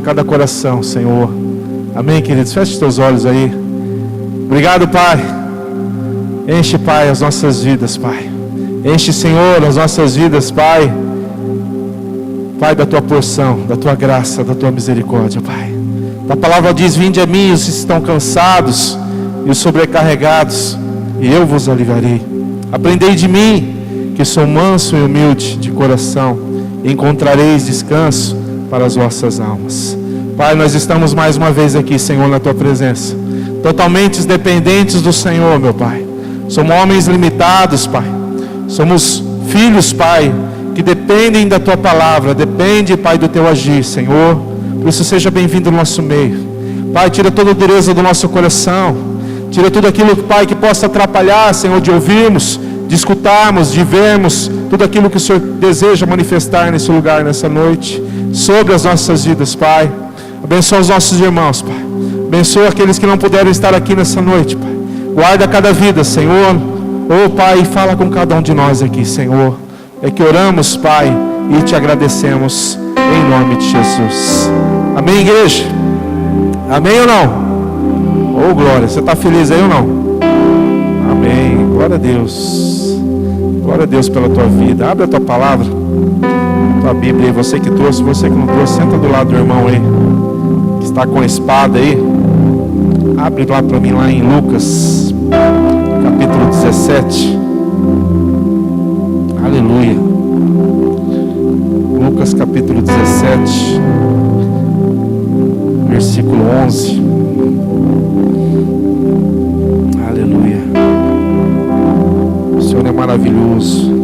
cada coração, Senhor. Amém, queridos? Feche os teus olhos aí. Obrigado, Pai. Enche, Pai, as nossas vidas, Pai. Enche, Senhor, as nossas vidas, Pai. Pai, da tua porção, da tua graça, da tua misericórdia, Pai. A palavra diz: vinde a mim os que estão cansados e os sobrecarregados, e eu vos aliviarei. Aprendei de mim, que sou manso e humilde de coração, e encontrareis descanso para as vossas almas. Pai, nós estamos mais uma vez aqui, Senhor, na tua presença, totalmente dependentes do Senhor, meu Pai. Somos homens limitados, Pai. Somos filhos, Pai, que dependem da tua palavra, depende, Pai, do teu agir, Senhor. Por isso, seja bem-vindo no nosso meio. Pai, tira toda a dureza do nosso coração, tira tudo aquilo, Pai, que possa atrapalhar, Senhor, de ouvirmos, de escutarmos, de vermos tudo aquilo que o Senhor deseja manifestar nesse lugar, nessa noite, sobre as nossas vidas, Pai. Abençoa os nossos irmãos, Pai. Abençoa aqueles que não puderam estar aqui nessa noite, Pai. Guarda cada vida, Senhor. Oh, Pai, fala com cada um de nós aqui, Senhor. É que oramos, Pai, e te agradecemos em nome de Jesus. Amém, igreja? Amém ou não? Oh, glória, você está feliz aí ou não? Amém, glória a Deus. Glória a Deus pela tua vida. Abre a tua palavra, tua Bíblia aí. Você que trouxe, você que não trouxe, senta do lado do irmão aí, que está com a espada aí. Abre lá para mim, lá em Lucas, capítulo 17. Aleluia. Lucas capítulo 17, versículo 11. Aleluia. O Senhor é maravilhoso.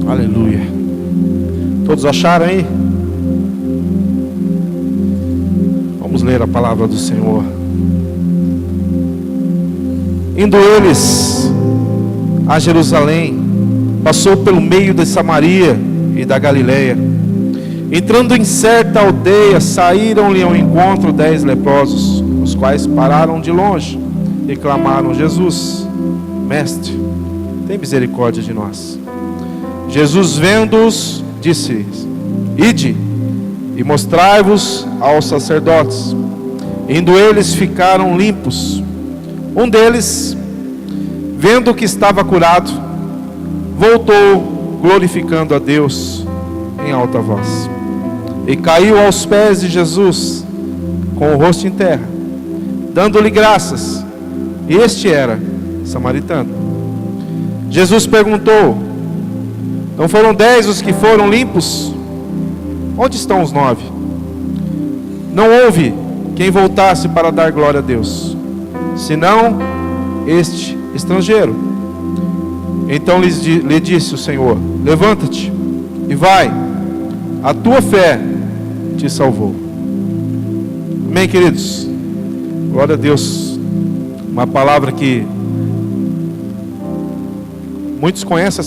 Aleluia. Todos acharam aí? Vamos ler a palavra do Senhor. Indo eles a Jerusalém, passou pelo meio de Samaria e da Galileia. Entrando em certa aldeia, saíram-lhe ao encontro 10 leprosos, os quais pararam de longe e clamaram: Jesus, mestre, tem misericórdia de nós. Jesus, vendo-os, disse-lhes: ide e mostrai-vos aos sacerdotes. Indo eles, ficaram limpos. Um deles, vendo que estava curado, voltou glorificando a Deus em alta voz, e caiu aos pés de Jesus com o rosto em terra, dando-lhe graças. Este era samaritano. Jesus perguntou: não foram 10 os que foram limpos? Onde estão os 9? Não houve quem voltasse para dar glória a Deus, senão este estrangeiro. Então lhe disse o Senhor: levanta-te e vai, a tua fé te salvou. Amém, queridos? Glória a Deus. Uma palavra que muitos conhecem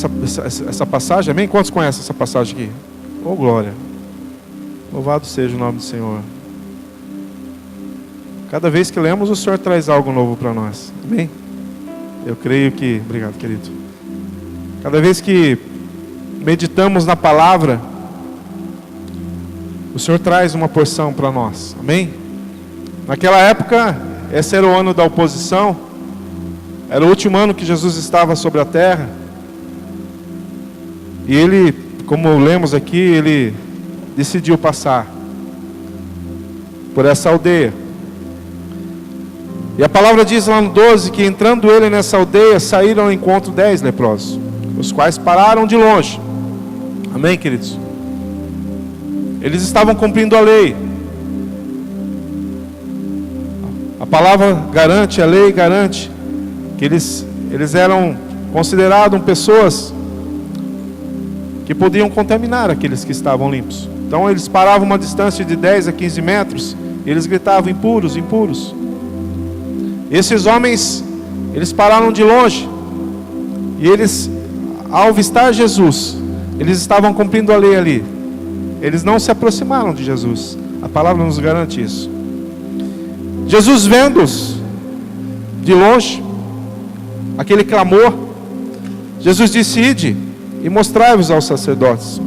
essa passagem, amém? Quantos conhecem essa passagem aqui? Oh, glória. Louvado seja o nome do Senhor. Cada vez que lemos, o Senhor traz algo novo para nós, amém? Eu creio que... Obrigado, querido. Cada vez que meditamos na palavra, o Senhor traz uma porção para nós, amém? Naquela época, esse era o ano da oposição, era o último ano que Jesus estava sobre a terra. E ele, como lemos aqui, ele decidiu passar por essa aldeia. E a palavra diz lá no 12 que entrando ele nessa aldeia, saíram ao encontro 10 leprosos, os quais pararam de longe. Amém, queridos? Eles estavam cumprindo a lei. A palavra garante, a lei garante que eles eram considerados pessoas que podiam contaminar aqueles que estavam limpos. Então eles paravam uma distância de 10 a 15 metros e eles gritavam: impuros, impuros. Esses homens, eles pararam de longe e eles, ao avistar Jesus, eles estavam cumprindo a lei ali. Eles não se aproximaram de Jesus. A palavra nos garante isso. Jesus, vendo-os de longe, aquele clamor, Jesus disse: ide e mostrai-vos aos sacerdotes.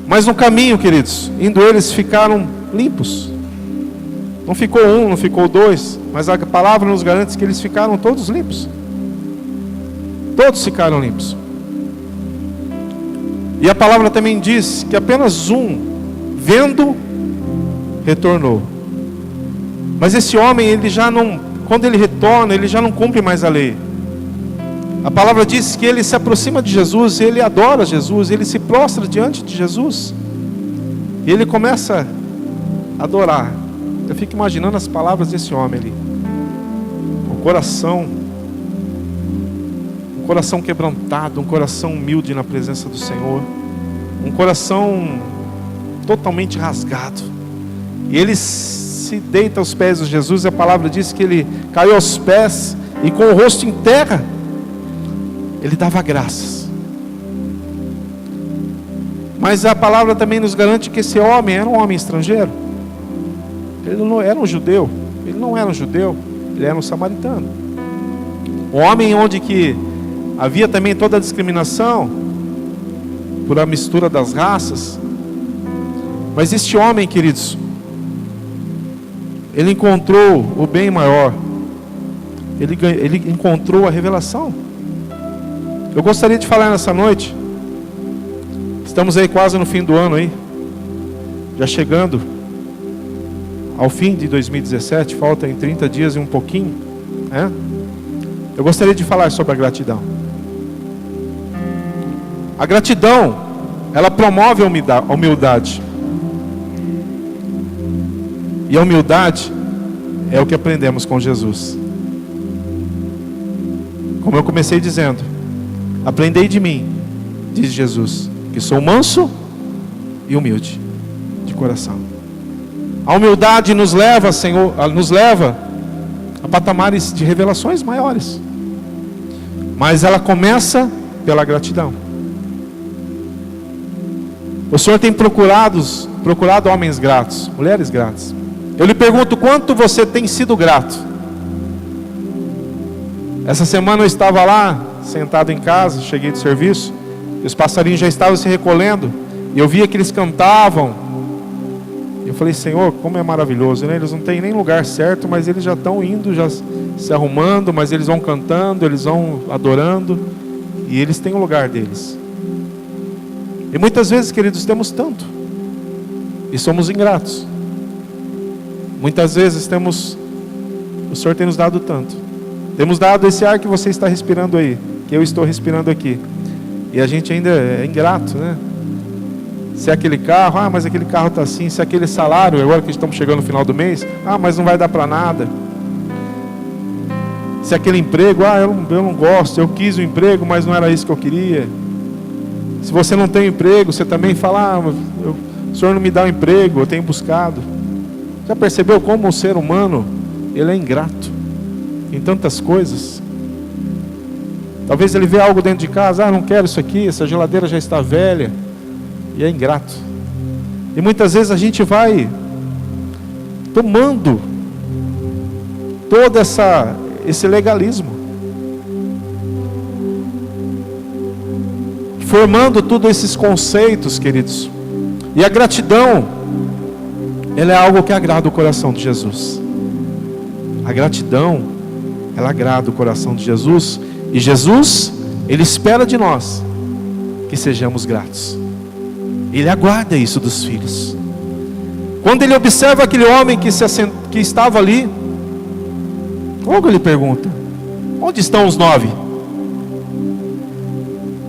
Mas no caminho, queridos, indo eles, ficaram limpos. Não ficou um, não ficou dois, mas a palavra nos garante que eles ficaram todos limpos. Todos ficaram limpos. E a palavra também diz que apenas um, vendo, retornou. Mas esse homem, ele já não, quando ele retorna, ele já não cumpre mais a lei. A palavra diz que ele se aproxima de Jesus, ele adora Jesus, ele se prostra diante de Jesus. E ele começa a adorar. Eu fico imaginando as palavras desse homem ali. Um coração quebrantado, um coração humilde na presença do Senhor. Um coração totalmente rasgado. E ele se deita aos pés de Jesus, e a palavra diz que ele caiu aos pés e com o rosto em terra, ele dava graças. Mas a palavra também nos garante que esse homem era um homem estrangeiro. Ele não era um judeu. Ele não era um judeu, ele era um samaritano. Um homem onde que havia também toda a discriminação por a mistura das raças. Mas este homem, queridos, ele encontrou o bem maior. Ele encontrou a revelação. Eu gostaria de falar nessa noite. Estamos aí quase no fim do ano aí, já chegando ao fim de 2017, falta em 30 dias e um pouquinho, né? Eu gostaria de falar sobre a gratidão. A gratidão, ela promove a humildade. E a humildade é o que aprendemos com Jesus. Como eu comecei dizendo, aprendei de mim, diz Jesus, que sou manso e humilde de coração. A humildade nos leva, Senhor, nos leva a patamares de revelações maiores. Mas ela começa pela gratidão. O Senhor tem procurado homens gratos, mulheres gratas. Eu lhe pergunto, quanto você tem sido grato? Essa semana eu estava lá, sentado em casa, cheguei do serviço, e os passarinhos já estavam se recolhendo, e eu via que eles cantavam. Eu falei, Senhor, como é maravilhoso, né? Eles não têm nem lugar certo, mas eles já estão indo, já se arrumando, mas eles vão cantando, eles vão adorando, e eles têm o lugar deles. E muitas vezes, queridos, temos tanto, e somos ingratos. Muitas vezes o Senhor tem nos dado tanto. Temos dado esse ar que você está respirando aí, que eu estou respirando aqui. E a gente ainda é ingrato, né? Se é aquele carro, mas aquele carro está assim. Se é aquele salário, agora que estamos chegando no final do mês, mas não vai dar para nada. Se é aquele emprego, eu não gosto, eu quis o emprego, mas não era isso que eu queria. Se você não tem emprego, você também fala, o Senhor não me dá um emprego, eu tenho buscado. Já percebeu como o ser humano, ele é ingrato em tantas coisas? Talvez ele vê algo dentro de casa, não quero isso aqui, essa geladeira já está velha, e é ingrato. E muitas vezes a gente vai tomando todo esse legalismo, formando todos esses conceitos, queridos. E a gratidão, ela é algo que agrada o coração de Jesus. A gratidão, ela agrada o coração de Jesus. E Jesus, Ele espera de nós que sejamos gratos. Ele aguarda isso dos filhos. Quando Ele observa aquele homem que estava ali, logo Ele pergunta, onde estão os 9?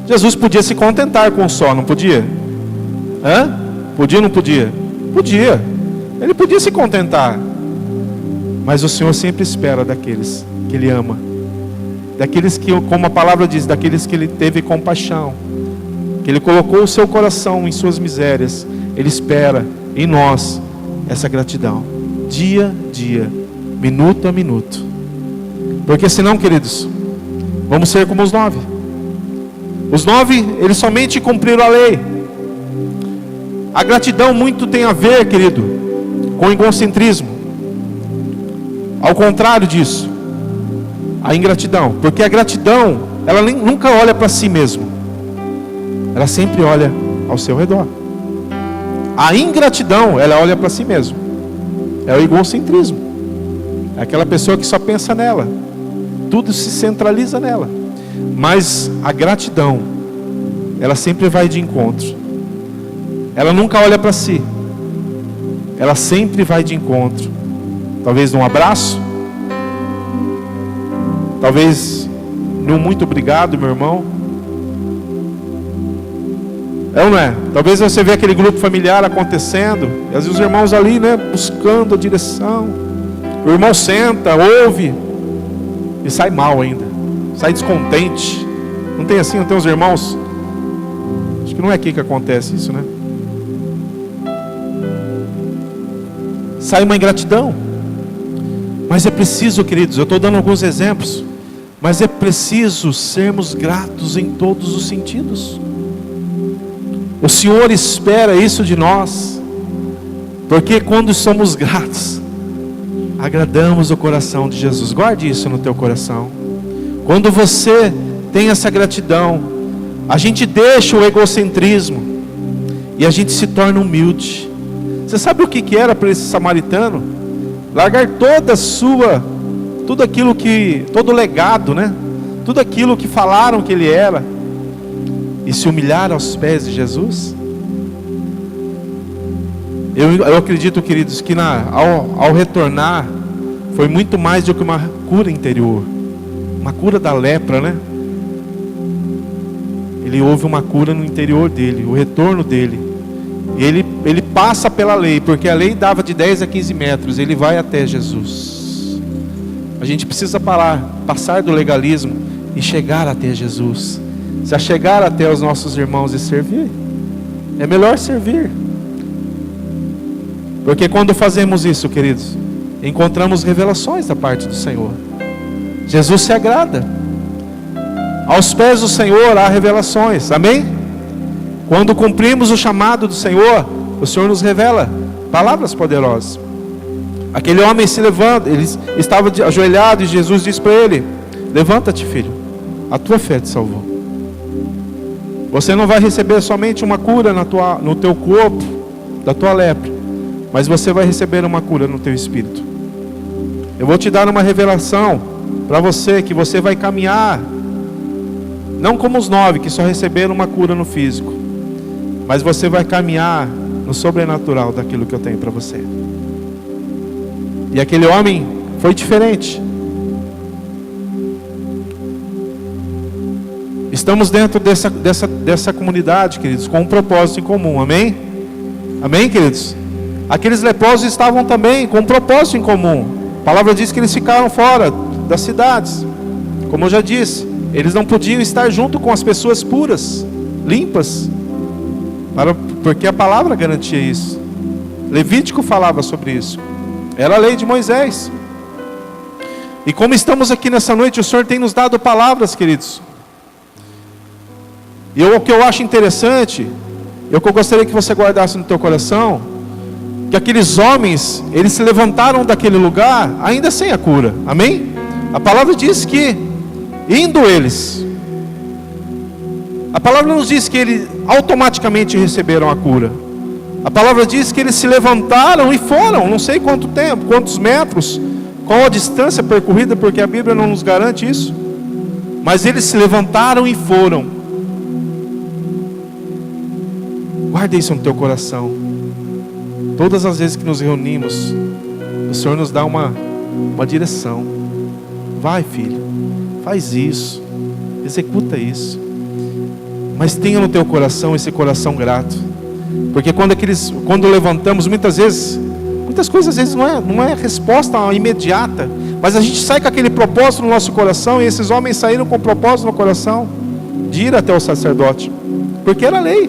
Jesus podia se contentar com um só, não podia? Podia ou não podia? Podia. Ele podia se contentar. Mas o Senhor sempre espera daqueles que Ele ama. Daqueles que, como a palavra diz, daqueles que Ele teve compaixão, que Ele colocou o seu coração em suas misérias. Ele espera em nós essa gratidão, dia a dia, minuto a minuto. Porque senão, queridos, vamos ser como os 9. Os 9, eles somente cumpriram a lei. A gratidão muito tem a ver, querido, com egocentrismo. Ao contrário disso, a ingratidão. Porque a gratidão, ela nunca olha para si mesma. Ela sempre olha ao seu redor. A ingratidão, ela olha para si mesma. É o egocentrismo. É aquela pessoa que só pensa nela. Tudo se centraliza nela. Mas a gratidão, ela sempre vai de encontro. Ela nunca olha para si. Ela sempre vai de encontro. Talvez num abraço. Talvez num muito obrigado, meu irmão. É ou não é? Talvez você vê aquele grupo familiar acontecendo, e às vezes os irmãos ali, né, buscando a direção. O irmão senta, ouve, e sai mal ainda. Sai descontente. Não tem assim, não tem os irmãos? Acho que não é aqui que acontece isso, né? Sai uma ingratidão. Mas é preciso, queridos, eu estou dando alguns exemplos, mas é preciso sermos gratos em todos os sentidos. O Senhor espera isso de nós, porque quando somos gratos, agradamos o coração de Jesus. Guarde isso no teu coração. Quando você tem essa gratidão, a gente deixa o egocentrismo e a gente se torna humilde. Você sabe o que era para esse samaritano? Largar toda a sua, tudo aquilo que, todo o legado, né? Tudo aquilo que falaram que ele era, e se humilhar aos pés de Jesus. Eu acredito, queridos, que ao retornar, foi muito mais do que uma cura interior, uma cura da lepra, né? Ele houve uma cura no interior dele, o retorno dele. Ele passa pela lei, porque a lei dava de 10 a 15 metros, ele vai até Jesus. A gente precisa passar do legalismo e chegar até Jesus. Se a chegar até os nossos irmãos e servir, é melhor servir. Porque quando fazemos isso, queridos, encontramos revelações da parte do Senhor. Jesus se agrada. Aos pés do Senhor há revelações, amém? Quando cumprimos o chamado do Senhor, o Senhor nos revela palavras poderosas. Aquele homem se levanta, ele estava ajoelhado e Jesus disse para ele: levanta-te, filho, a tua fé te salvou. Você não vai receber somente uma cura no teu corpo, da tua lepra, mas você vai receber uma cura no teu espírito. Eu vou te dar uma revelação para você, que você vai caminhar, não como os 9 que só receberam uma cura no físico, mas você vai caminhar no sobrenatural daquilo que eu tenho para você. E aquele homem foi diferente. Estamos dentro dessa comunidade, queridos, com um propósito em comum, amém? Amém, queridos? Aqueles leprosos estavam também com um propósito em comum. A palavra diz que eles ficaram fora das cidades. Como eu já disse, eles não podiam estar junto com as pessoas puras, limpas, porque a palavra garantia isso. Levítico falava sobre isso. Era a lei de Moisés. E como estamos aqui nessa noite, o Senhor tem nos dado palavras, queridos. E o que eu acho interessante, o que eu gostaria que você guardasse no teu coração, que aqueles homens, eles se levantaram daquele lugar ainda sem a cura, amém? A palavra diz que, indo eles, a palavra nos diz que eles automaticamente receberam a cura. A palavra diz que eles se levantaram e foram, não sei quanto tempo, quantos metros, qual a distância percorrida, porque a Bíblia não nos garante isso, mas eles se levantaram e foram. Guarda isso no teu coração. Todas as vezes que nos reunimos, o Senhor nos dá uma direção. Vai, filho, faz isso, executa isso. Mas tenha no teu coração esse coração grato. Porque quando levantamos, muitas coisas às vezes não é resposta imediata, mas a gente sai com aquele propósito no nosso coração, e esses homens saíram com propósito no coração de ir até o sacerdote, porque era lei.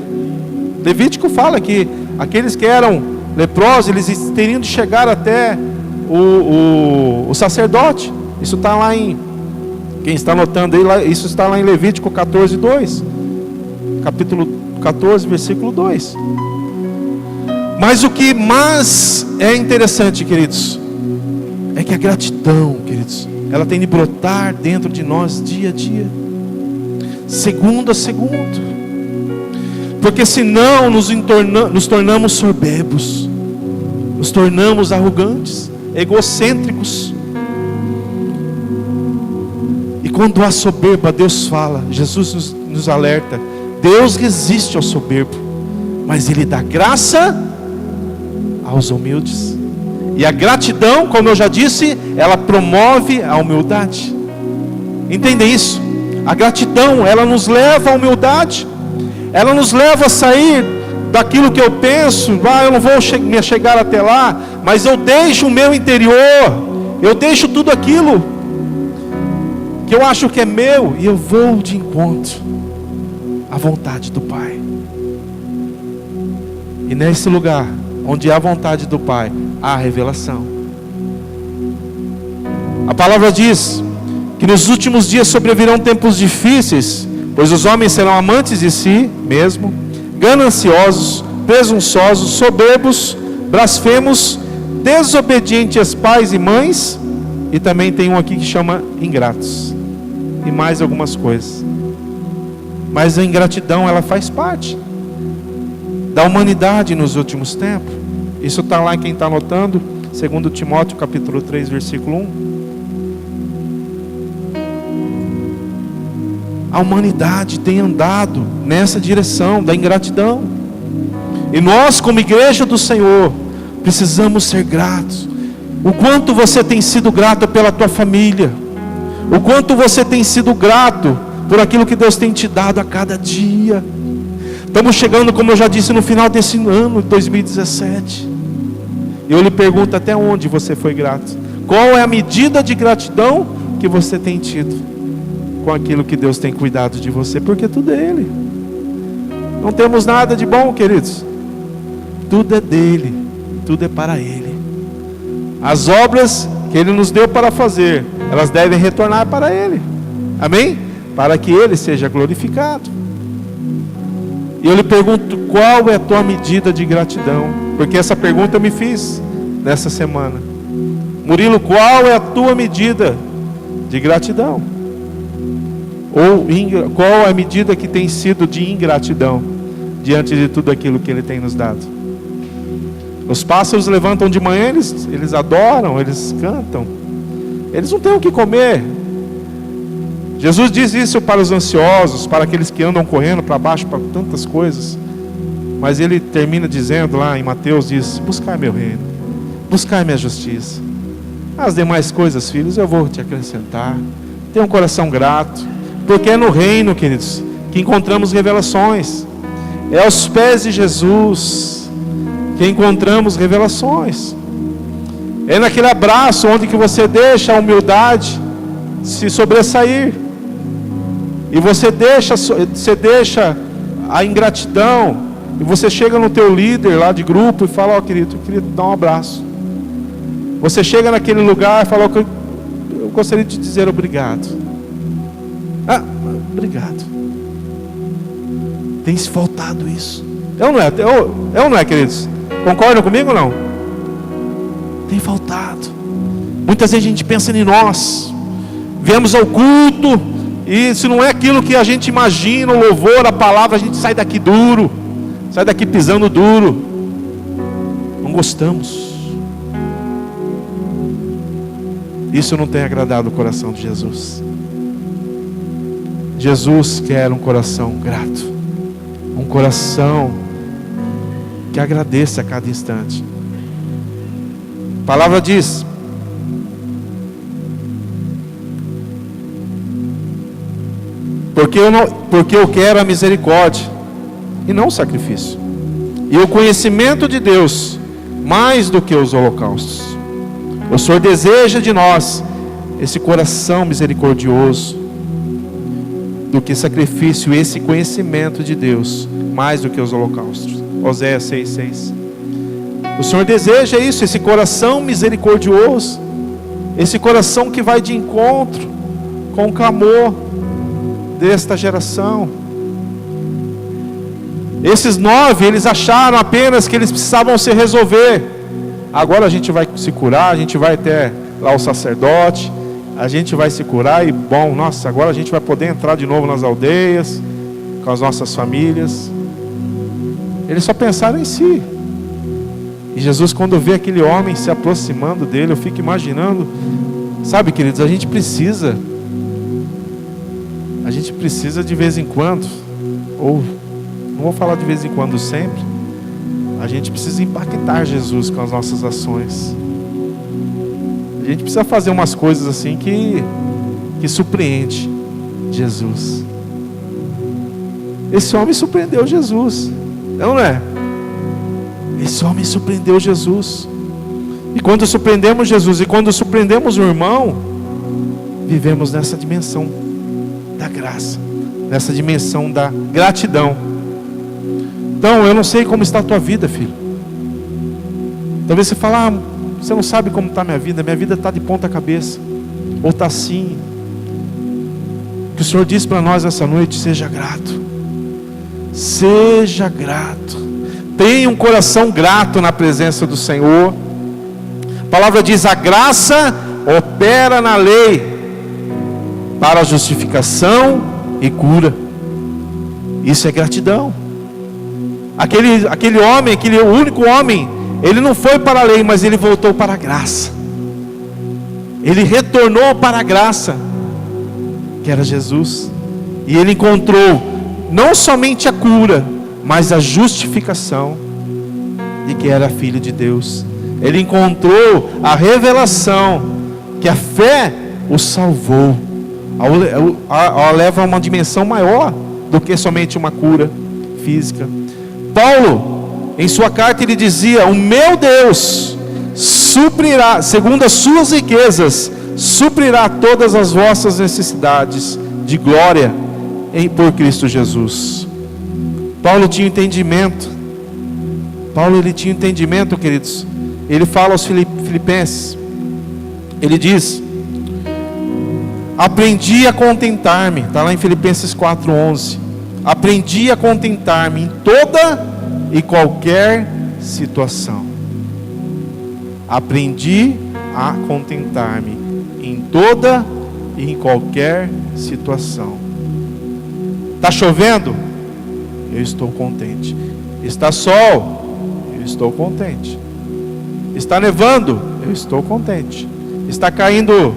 Levítico fala que aqueles que eram leprosos, eles teriam de chegar até o sacerdote. Isso está lá quem está anotando aí, isso está lá em Levítico 14:2, capítulo 14, versículo 2. Mas o que mais é interessante, queridos, é que a gratidão, queridos, ela tem de brotar dentro de nós dia a dia, segundo a segundo, porque senão nos tornamos soberbos, nos tornamos arrogantes, egocêntricos. E quando há soberba, Deus fala, Jesus nos alerta, Deus resiste ao soberbo, mas Ele dá graça aos humildes. E a gratidão, como eu já disse, ela promove a humildade. Entendem isso? A gratidão, ela nos leva à humildade. Ela nos leva a sair daquilo que eu penso, eu não vou me chegar até lá, mas eu deixo o meu interior, eu deixo tudo aquilo que eu acho que é meu, e eu vou de encontro à vontade do Pai. E nesse lugar, onde há a vontade do Pai, há a revelação. A palavra diz que nos últimos dias sobrevirão tempos difíceis, pois os homens serão amantes de si mesmo, gananciosos, presunçosos, soberbos, blasfemos, desobedientes aos pais e mães, e também tem um aqui que chama ingratos, e mais algumas coisas. Mas a ingratidão, ela faz parte da humanidade nos últimos tempos. Isso está lá, quem está anotando, 2 Timóteo capítulo 3, versículo 1. A humanidade tem andado nessa direção da ingratidão, e nós, como igreja do Senhor, precisamos ser gratos. O quanto você tem sido grato pela tua família, o quanto você tem sido grato por aquilo que Deus tem te dado a cada dia. Estamos chegando, como eu já disse, no final desse ano, 2017. E eu lhe pergunto, até onde você foi grato? Qual é a medida de gratidão que você tem tido com aquilo que Deus tem cuidado de você? Porque tudo é Ele. Não temos nada de bom, queridos. Tudo é dele, tudo é para Ele. As obras que Ele nos deu para fazer, elas devem retornar para Ele. Amém? Para que Ele seja glorificado. E eu lhe pergunto, qual é a tua medida de gratidão? Porque essa pergunta eu me fiz nessa semana. Murilo, qual é a tua medida de gratidão? Ou qual é a medida que tem sido de ingratidão diante de tudo aquilo que Ele tem nos dado? Os pássaros levantam de manhã, eles adoram, eles cantam. Eles não têm o que comer. Jesus diz isso para os ansiosos, para aqueles que andam correndo para baixo, para tantas coisas. Mas Ele termina dizendo lá em Mateus, diz, buscai meu reino, buscai minha justiça. As demais coisas, filhos, eu vou te acrescentar. Tenha um coração grato, porque é no reino, queridos, que encontramos revelações. É aos pés de Jesus que encontramos revelações. É naquele abraço onde que você deixa a humildade se sobressair, e você deixa a ingratidão, e você chega no teu líder lá de grupo e fala, ó, querido, eu queria dar um abraço. Você chega naquele lugar e fala, eu gostaria de dizer obrigado. Obrigado. Tem se faltado isso. É ou não é, queridos? Concordam comigo ou não? Tem faltado. Muitas vezes a gente pensa em nós, viemos ao culto, e se não é aquilo que a gente imagina, o louvor, a palavra, a gente sai daqui duro, sai daqui pisando duro. Não gostamos. Isso não tem agradado o coração de Jesus. Jesus quer um coração grato, um coração que agradeça a cada instante. A palavra diz, porque eu quero a misericórdia e não o sacrifício, e o conhecimento de Deus mais do que os holocaustos. O Senhor deseja de nós esse coração misericordioso do que sacrifício, esse conhecimento de Deus mais do que os holocaustos. Oséias 6:6. O Senhor deseja isso, esse coração misericordioso, esse coração que vai de encontro com o clamor desta geração. Esses 9, eles acharam apenas que eles precisavam se resolver. Agora a gente vai se curar, a gente vai até lá o sacerdote, a gente vai se curar e bom, nossa, agora a gente vai poder entrar de novo nas aldeias, com as nossas famílias. Eles só pensaram em si. E Jesus, quando vê aquele homem se aproximando dele, eu fico imaginando, sabe, queridos, a gente precisa de vez em quando, ou não vou falar de vez em quando sempre, a gente precisa impactar Jesus com as nossas ações. A gente precisa fazer umas coisas assim que surpreende Jesus. Esse homem surpreendeu Jesus, não é? Esse homem surpreendeu Jesus. E quando surpreendemos Jesus, e quando surpreendemos o irmão, vivemos nessa dimensão da graça, nessa dimensão da gratidão. Então, eu não sei como está a tua vida, filho. Talvez você fale, você não sabe como está a minha vida está de ponta cabeça, ou está assim. O que o Senhor diz para nós essa noite: seja grato. Seja grato. Tenha um coração grato na presença do Senhor. A palavra diz: a graça opera na lei para a justificação e cura. Isso é gratidão. Aquele homem, o único homem, ele não foi para a lei, mas ele voltou para a graça. Ele retornou para a graça, que era Jesus. E ele encontrou não somente a cura, mas a justificação de que era filho de Deus. Ele encontrou a revelação que a fé o salvou. Ela leva a uma dimensão maior do que somente uma cura física. Paulo, em sua carta, ele dizia: o meu Deus suprirá, segundo as suas riquezas, suprirá todas as vossas necessidades de glória por Cristo Jesus. Paulo tinha entendimento. Ele tinha entendimento, queridos. Ele fala aos filipenses, ele diz: aprendi a contentar-me, está lá em Filipenses 4:11. Aprendi a contentar-me em toda e qualquer situação. Aprendi a contentar-me em toda e em qualquer situação. Está chovendo? Eu estou contente. Está sol? Eu estou contente. Está nevando? Eu estou contente. Está caindo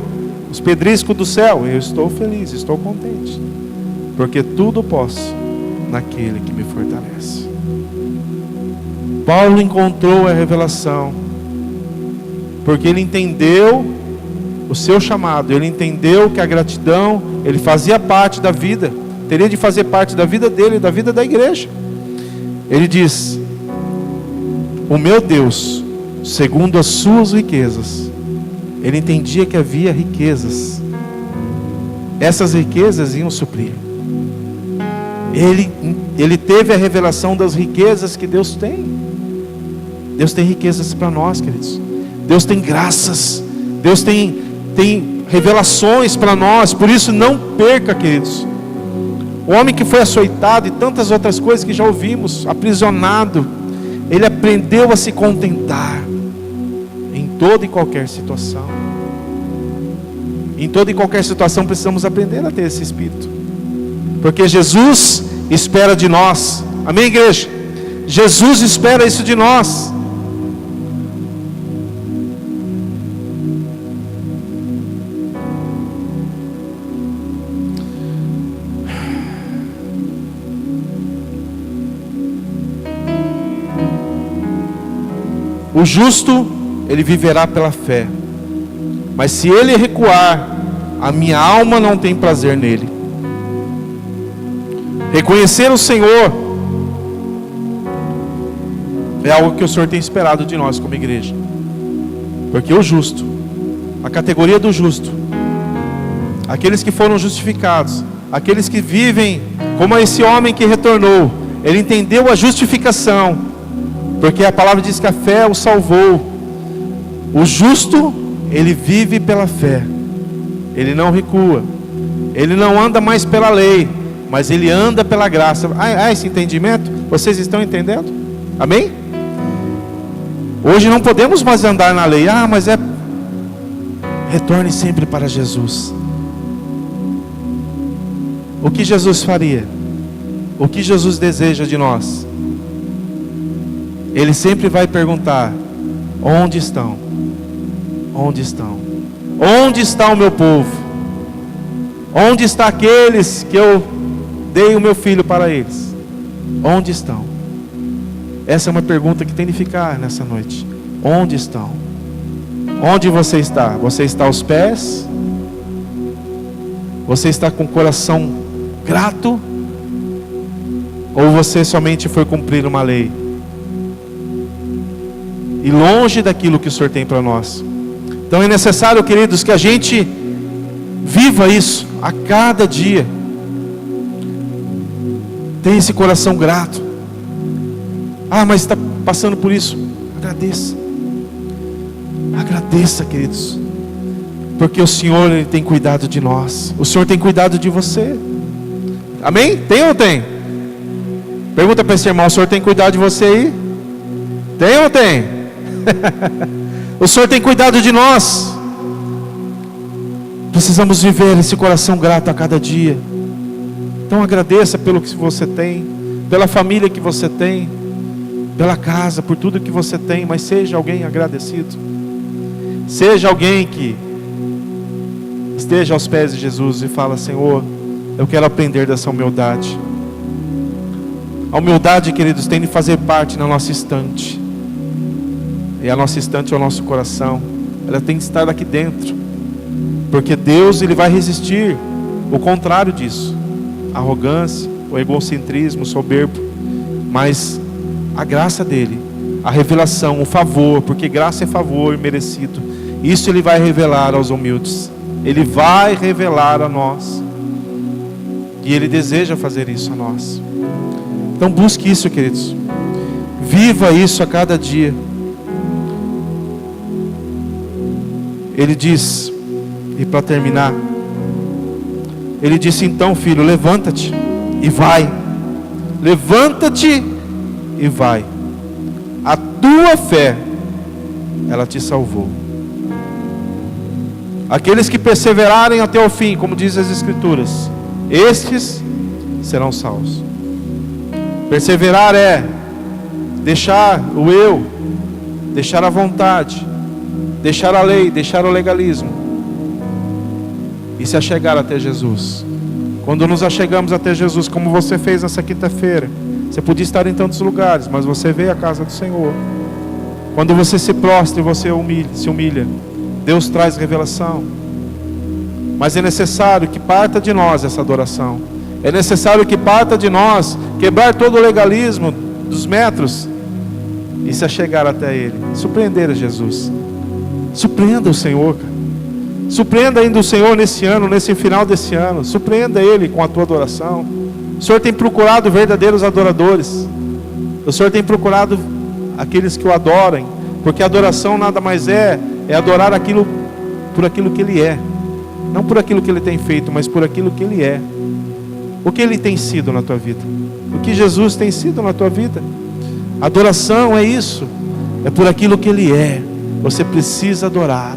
os pedriscos do céu? Eu estou feliz, estou contente. Porque tudo posso naquele que me fortalece. Paulo encontrou a revelação, porque ele entendeu o seu chamado. Ele entendeu que a gratidão, ele fazia parte da vida, teria de fazer parte da vida dele, da vida da igreja. Ele diz: o meu Deus, segundo as suas riquezas. Ele entendia que havia riquezas. Essas riquezas iam suprir. Ele teve a revelação das riquezas que Deus tem. Deus tem riquezas para nós, queridos. Deus tem graças. Deus tem revelações para nós. Por isso não perca, queridos. O homem que foi açoitado e tantas outras coisas que já ouvimos, aprisionado, ele aprendeu a se contentar em toda e qualquer situação. Em toda e qualquer situação precisamos aprender a ter esse espírito, porque Jesus espera de nós. Amém, igreja? Jesus espera isso de nós. O justo, ele viverá pela fé. Mas se ele recuar, a minha alma não tem prazer nele. Reconhecer o Senhor é algo que o Senhor tem esperado de nós como igreja. Porque o justo, a categoria do justo, aqueles que foram justificados, aqueles que vivem como esse homem que retornou, ele entendeu a justificação, porque a palavra diz que a fé o salvou. O justo, ele vive pela fé, ele não recua, ele não anda mais pela lei, mas ele anda pela graça. Esse entendimento? Vocês estão entendendo? Amém? Hoje não podemos mais andar na lei. Mas retorne sempre para Jesus. O que Jesus faria? O que Jesus deseja de nós? Ele sempre vai perguntar: onde estão? Onde estão? Onde está o meu povo? Onde estão aqueles que eu dei o meu filho para eles? Onde estão? Essa é uma pergunta que tem de ficar nessa noite. Onde estão? Onde você está? Você está aos pés? Você está com o coração grato? Ou você somente foi cumprir uma lei? E longe daquilo que o Senhor tem para nós. Então é necessário, queridos, que a gente viva isso a cada dia. Tenha esse coração grato. Mas está passando por isso. Agradeça. Agradeça, queridos. Porque o Senhor, Ele tem cuidado de nós. O Senhor tem cuidado de você. Amém? Tem ou não tem? Pergunta para esse irmão: o Senhor tem cuidado de você aí? Tem ou não tem? O Senhor tem cuidado de nós. Precisamos viver esse coração grato a cada dia. Então agradeça pelo que você tem, pela família que você tem, pela casa, por tudo que você tem. Mas seja alguém agradecido. Seja alguém que esteja aos pés de Jesus e fala: Senhor, eu quero aprender dessa humildade. A humildade, queridos, tem de fazer parte na nossa estante. E a nossa estante é o nosso coração. Ela tem de estar aqui dentro. Porque Deus, Ele vai resistir o contrário disso: a arrogância, o egocentrismo, o soberbo. Mas a graça dEle, a revelação, o favor, porque graça é favor merecido. Isso Ele vai revelar aos humildes. Ele vai revelar a nós. E Ele deseja fazer isso a nós. Então busque isso, queridos. Viva isso a cada dia. Ele diz, e para terminar, Ele disse: então, filho, levanta-te e vai. Levanta-te e vai. A tua fé, ela te salvou. Aqueles que perseverarem até o fim, como diz as Escrituras, estes serão salvos. Perseverar é deixar o eu, deixar a vontade, deixar a lei, deixar o legalismo e se achegar até Jesus. Quando nos achegamos até Jesus, como você fez nessa quinta-feira, você podia estar em tantos lugares, mas você veio à casa do Senhor. Quando você se prostra e você se humilha, Deus traz revelação. Mas é necessário que parta de nós essa adoração. É necessário que parta de nós quebrar todo o legalismo dos metros e se achegar até Ele. Surpreender a Jesus. Surpreenda o Senhor, cara. Surpreenda ainda o Senhor nesse ano, nesse final desse ano. Surpreenda Ele com a tua adoração. O Senhor tem procurado verdadeiros adoradores. O Senhor tem procurado aqueles que o adorem. Porque a adoração nada mais é adorar aquilo por aquilo que Ele é. Não por aquilo que Ele tem feito, mas por aquilo que Ele é. O que Ele tem sido na tua vida? O que Jesus tem sido na tua vida? Adoração é isso. É por aquilo que Ele é. Você precisa adorar.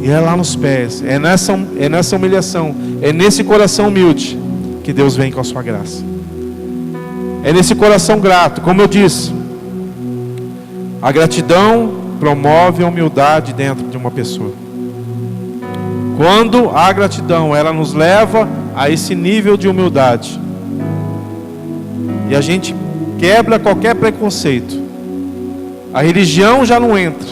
E é lá nos pés. É nessa humilhação. É nesse coração humilde que Deus vem com a sua graça. É nesse coração grato. Como eu disse, a gratidão promove a humildade dentro de uma pessoa. Quando a gratidão, ela nos leva a esse nível de humildade, e a gente quebra qualquer preconceito, a religião já não entra.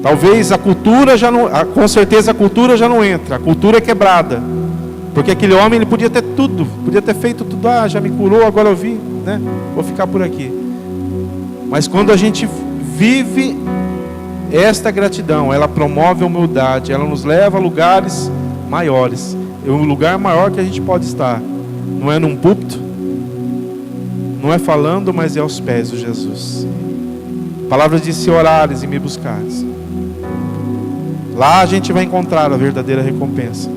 Talvez a cultura já não, com certeza a cultura já não entra. A cultura é quebrada, porque aquele homem, ele podia ter tudo, podia ter feito tudo. Já me curou, agora eu vi, né? Vou ficar por aqui. Mas quando a gente vive esta gratidão, ela promove a humildade, ela nos leva a lugares maiores. O lugar maior que a gente pode estar não é num púlpito, não é falando, mas é aos pés de Jesus. A palavra diz: se orares e me buscares. Lá a gente vai encontrar a verdadeira recompensa.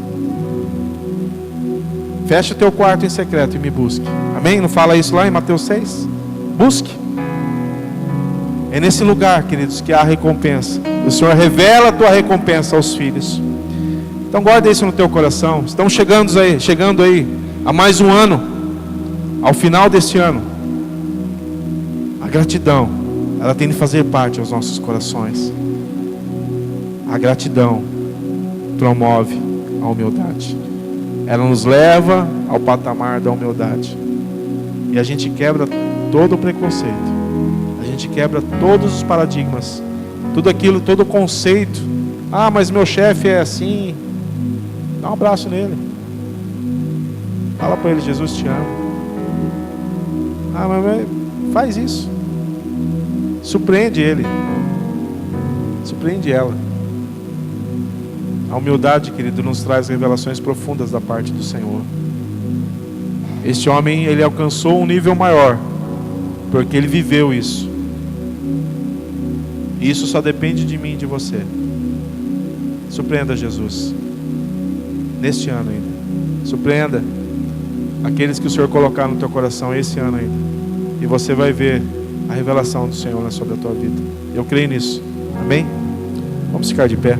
Feche o teu quarto em secreto e me busque. Amém? Não fala isso lá em Mateus 6? Busque. É nesse lugar, queridos, que há a recompensa. O Senhor revela a tua recompensa aos filhos. Então guarda isso no teu coração. Estamos chegando aí a mais um ano. Ao final deste ano, a gratidão, ela tem de fazer parte aos nossos corações. A gratidão promove a humildade. Ela nos leva ao patamar da humildade. E a gente quebra todo o preconceito. A gente quebra todos os paradigmas. Tudo aquilo, todo o conceito. Ah, mas meu chefe é assim. Dá um abraço nele. Fala para ele, Jesus te ama. Ah, mas faz isso. Surpreende ele. Surpreende ela. A humildade, querido, nos traz revelações profundas da parte do Senhor. Este homem, ele alcançou um nível maior, porque ele viveu isso. E isso só depende de mim e de você. Surpreenda Jesus. Neste ano ainda. Surpreenda aqueles que o Senhor colocar no teu coração esse ano ainda. E você vai ver a revelação do Senhor sobre a tua vida. Eu creio nisso. Amém? Vamos ficar de pé.